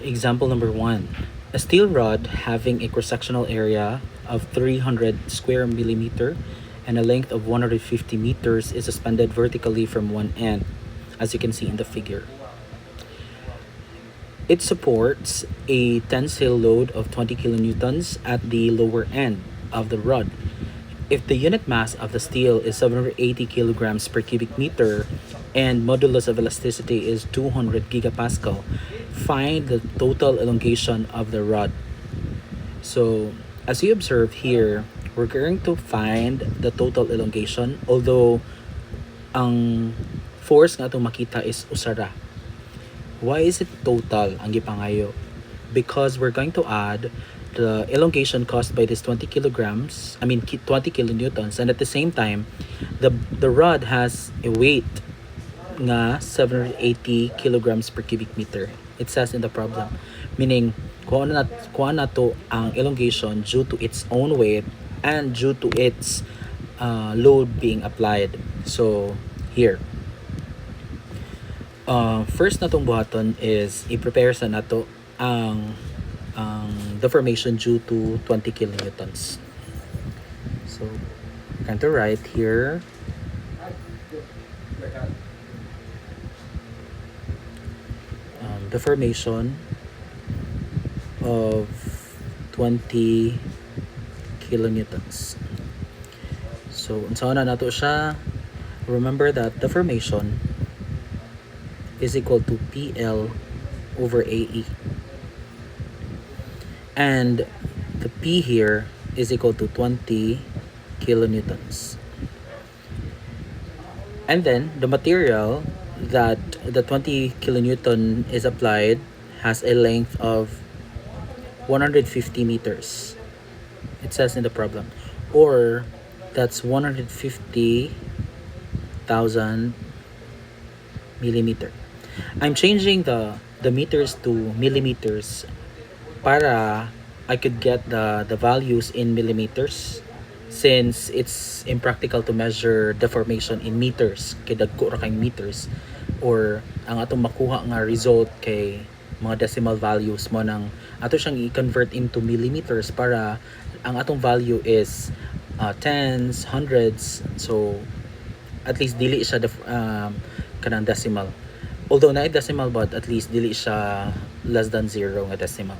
Example number 1. A steel rod having a cross-sectional area of 300 square millimeter and a length of 150 meters is suspended vertically from one end, as you can see in the figure. It supports a tensile load of 20 kilonewtons at the lower end of the rod. If the unit mass of the steel is 780 kilograms per cubic meter and modulus of elasticity is 200 gigapascal, find the total elongation of the rod. So, as you observe here, we're going to find the total elongation, although ang force nga itong makita is usara. Why is it total ang gipangayo? Because we're going to add the elongation caused by this 20 kilonewtons, and at the same time the rod has a weight nga 780 kilograms per cubic meter. It says in the problem, meaning kuha na to ang elongation due to its own weight and due to its load being applied. So here, first natong buhaton is i-prepare sa nato ang deformation due to 20 kilonewtons. So, I'm going to write here deformation of 20 kilonewtons. So, unsaon na nato siya? Remember that deformation is equal to PL over AE. And the P here is equal to 20 kilonewtons. And then the material that the 20 kilonewton is applied has a length of 150 meters. It says in the problem. Or that's 150,000 millimeter. I'm changing the meters to millimeters para I could get the values in millimeters, since it's impractical to measure deformation in meters kay dagko ra kay meters, or ang atong makuha nga result kay mga decimal values mo nang ato siyang i-convert into millimeters para ang atong value is tens, hundreds, so at least dili siya kanang decimal. Although na decimal, but at least dili siya less than 0 nga decimal.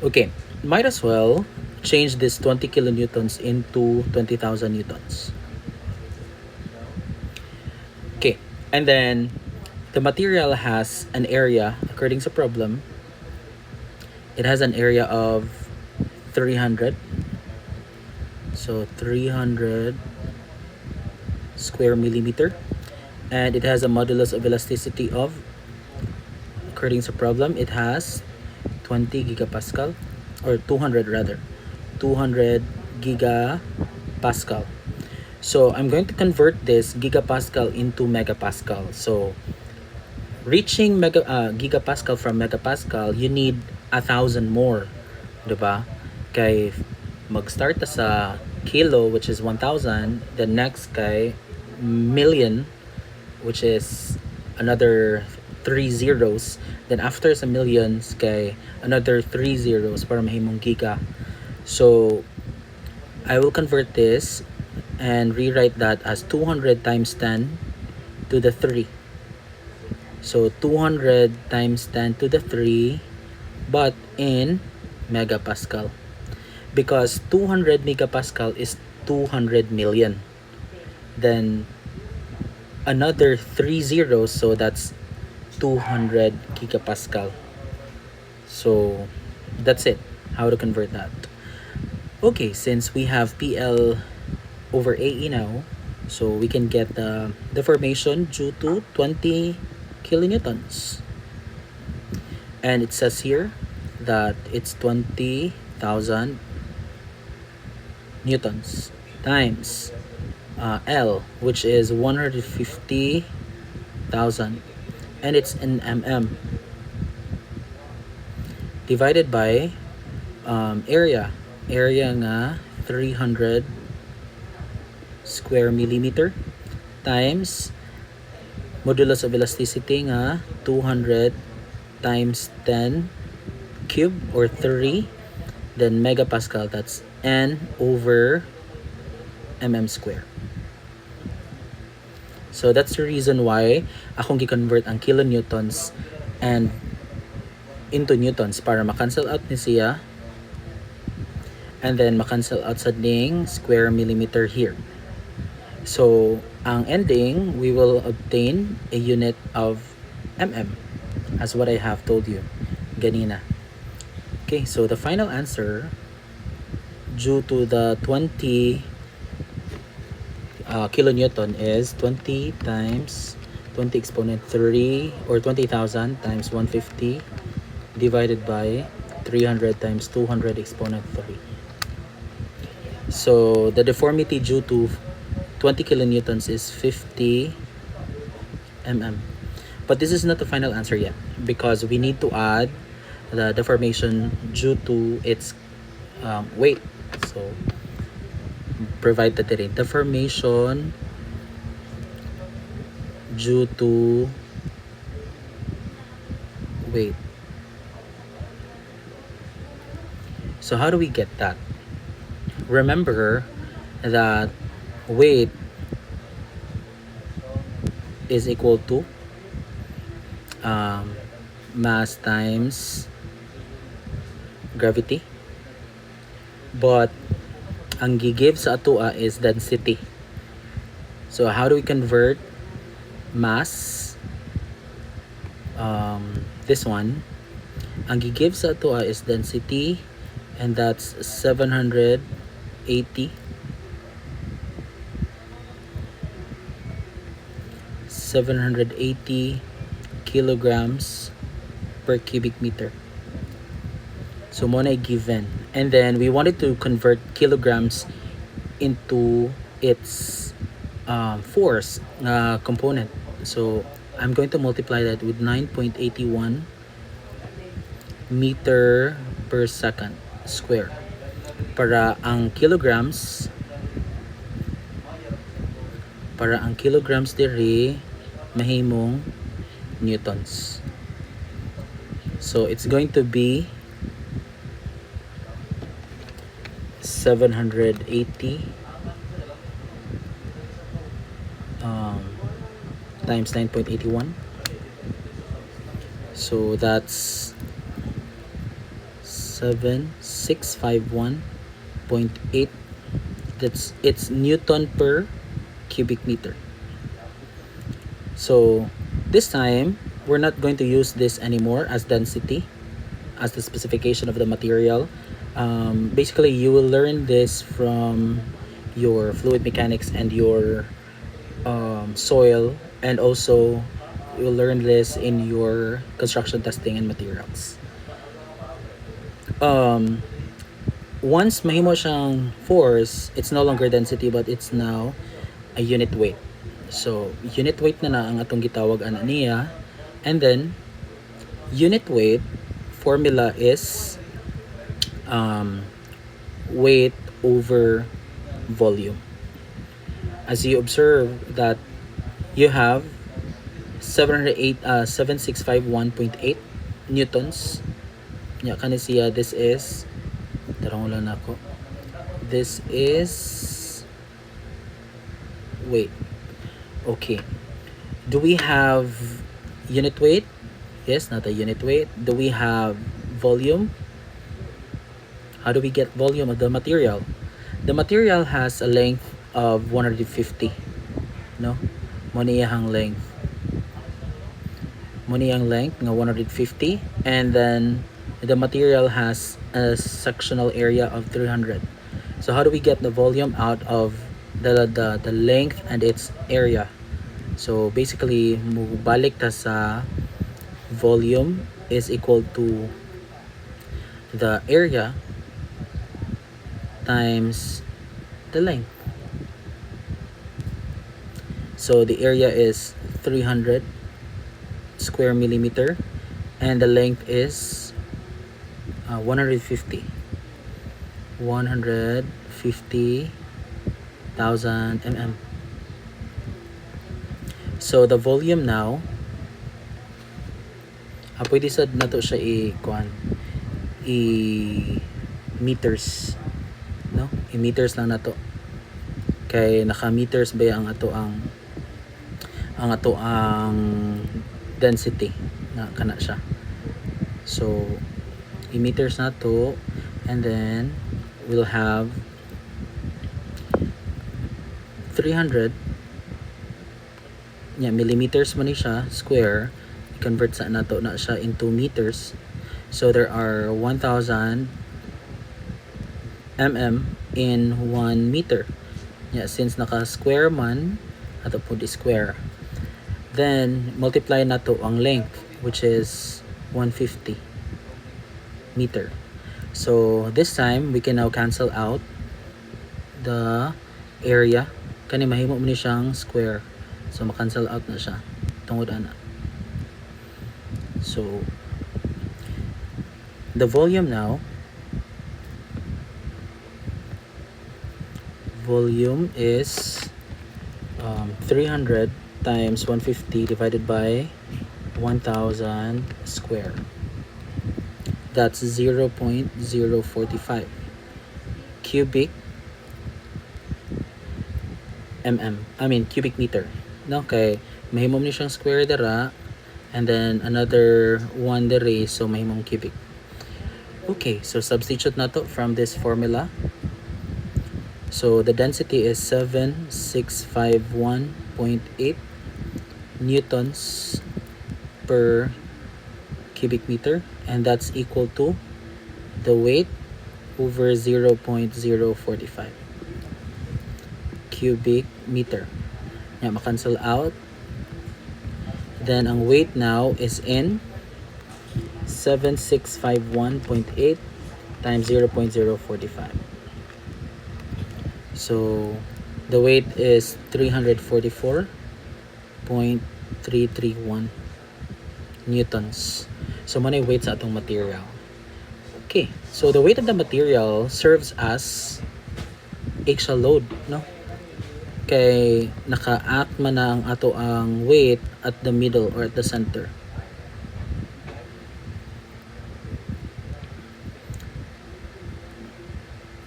Okay, might as well change this 20 kilonewtons into 20,000 newtons. Okay, and then the material has an area, according to problem, it has an area of 300. So 300 square millimeter. And it has a modulus of elasticity of, according to problem, it has 20 gigapascal, or 200 rather, 200 gigapascal. So I'm going to convert this gigapascal into megapascal. So reaching gigapascal from megapascal, you need 1,000 more, diba? Kay mag-start sa kilo, which is 1,000, the next kay million, which is another 3 zeros, then after sa millions kay another 3 zeros para mahimong giga. So I will convert this and rewrite that as 200 times 10 to the 3. So 200 times 10 to the 3, but in megapascal, because 200 megapascal is 200 million. Then another 3 zeros, so that's 200 gigapascal. So that's it, how to convert that. Okay, since we have PL over AE now, so we can get the deformation due to 20 kilonewtons. And it says here that it's 20,000 newtons times L, which is 150,000, and it's in mm, divided by area nga 300 square millimeter times modulus of elasticity nga 200 times 10 cube or 3, then megapascal, that's N over mm square. So that's the reason why akong gi-convert ang kilonewtons and into newtons para ma-cancel out ni siya, and then ma-cancel out sa ding square millimeter here. So ang ending, we will obtain a unit of mm, as what I have told you ganina. Okay, so the final answer, due to the 20 kilonewton, is 20 times 20 exponent 3, or 20,000 times 150 divided by 300 times 200 exponent 3. So the deformity due to 20 kilonewtons is 50 mm. But this is not the final answer yet, because we need to add the deformation due to its weight. So provide the terrain deformation due to weight. So how do we get that? Remember that weight is equal to mass times gravity, but ang gigive sa atoa is density. So how do we convert mass? This one, ang gigive sa atoa is density, and that's 780 kilograms per cubic meter. So muna given, and then we wanted to convert kilograms into its force component. So I'm going to multiply that with 9.81 meter per second square para ang kilograms diri mahimong newtons. So it's going to be 780 times 9.81. So that's 7651.8. It's newton per cubic meter. So this time we're not going to use this anymore as density, as the specification of the material. Basically you will learn this from your fluid mechanics and your soil, and also you'll learn this in your construction testing and materials. Once mahimo siyang force, it's no longer density, but it's now a unit weight. So unit weight na ang atong gitawag ana niya, and then unit weight formula is weight over volume. As you observe that you have 7651.8 newtons. Nya kani siya, this is tarong lang nako. This is weight. Okay. Do we have unit weight? Yes, not a unit weight. Do we have volume? How do we get volume of the material? The material has a length of 150. No? Moniyahang length. Moniyang length ng 150, and then the material has a sectional area of 300. So how do we get the volume out of the length and its area? So basically, mubalik ta sa volume is equal to the area times the length. So the area is 300 square millimeter, and the length is 150,000 mm. So the volume now, pwede sad nato siya i-kuan i-meters, no? I-meters lang nato. Kay naka-meters ba ang ato ang density na kana siya. So i-meters na to, and then we'll have 300 millimeters man ni siya square. I-convert sa nato na siya into meters. So there are 1000 mm in 1 meter. Since naka square man ato po di square, then multiply nato ang length, which is 150 meter. So this time we can now cancel out the area. Kani mahimo mo ni siyang square, so ma-cancel out na siya tungod ana. So the volume now, volume is 300 times 150 divided by 1000 square. That's 0.045 cubic cubic meter. No, kay mahimom ni siyang square dara, and then another one dere, so mahimong cubic. Okay, so substitute nato from this formula. So the density is 7651.8 newtons per cubic meter, and that's equal to the weight over 0.045 cubic meter. Ma-cancel out. Then ang weight now is in 7651.8 times 0.045. So the weight is 344.331 newtons. So muna yung weight sa atong material. Okay, so the weight of the material serves as axial load, no? Kay naka-act man na ang ato ang weight at the middle or at the center.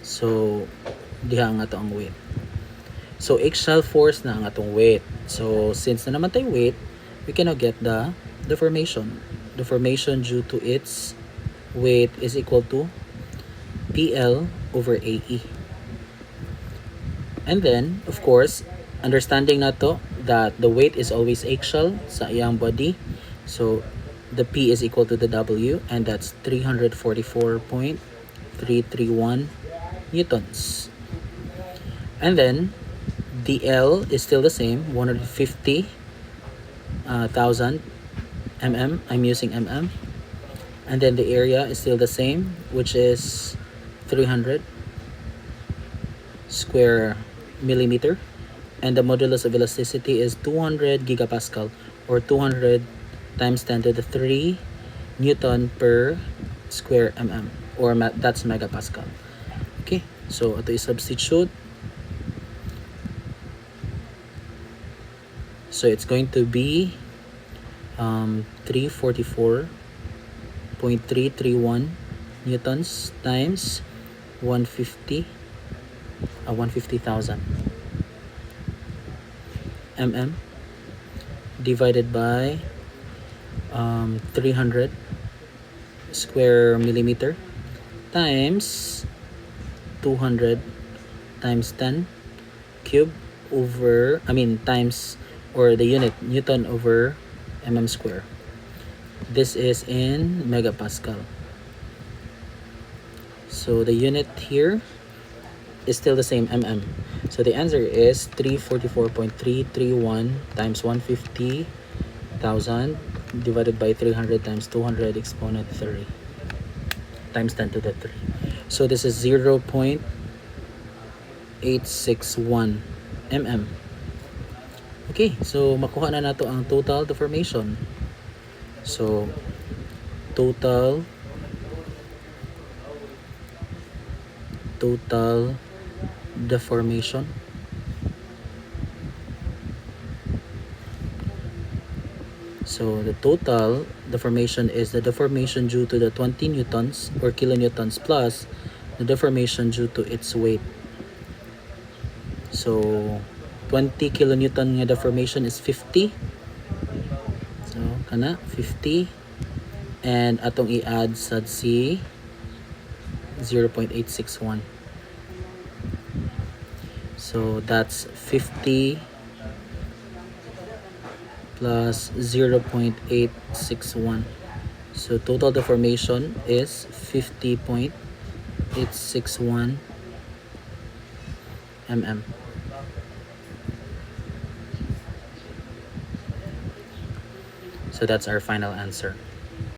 So diha ang ato ang weight. So axial force na ang atong weight. So since na naman tayo weight, we can now get the deformation. Deformation due to its weight is equal to PL over AE. And then, of course, understanding na to that the weight is always axial sa iyang body. So the P is equal to the W, and that's 344.331 newtons. And then the L is still the same, 150,000 mm. I'm using mm. And then the area is still the same, which is 300 square millimeter, and the modulus of elasticity is 200 gigapascal, or 200 times 10 to the 3 newton per square mm, or that's megapascal. Okay, so ito i-substitute. So it's going to be 344.331 newtons times 150,000 mm divided by 300 square millimeter times 200 times 10 cube over, times, or the unit, newton over mm square. This is in megapascal. So the unit here is still the same, mm. So the answer is 344.331 times 150,000 divided by 300 times 200 exponent 3 times 10 to the 3. So this is 0.861 mm. Okay, so makuha na nato ang total deformation. So total deformation So the total deformation is the deformation due to the 20 newtons or kilonewtons plus the deformation due to its weight. So 20 kilonewton nga deformation is 50. So kana 50 and atong i-add sa si 0.861. So that's 50 plus 0.861. So total deformation is 50.861 mm. So that's our final answer.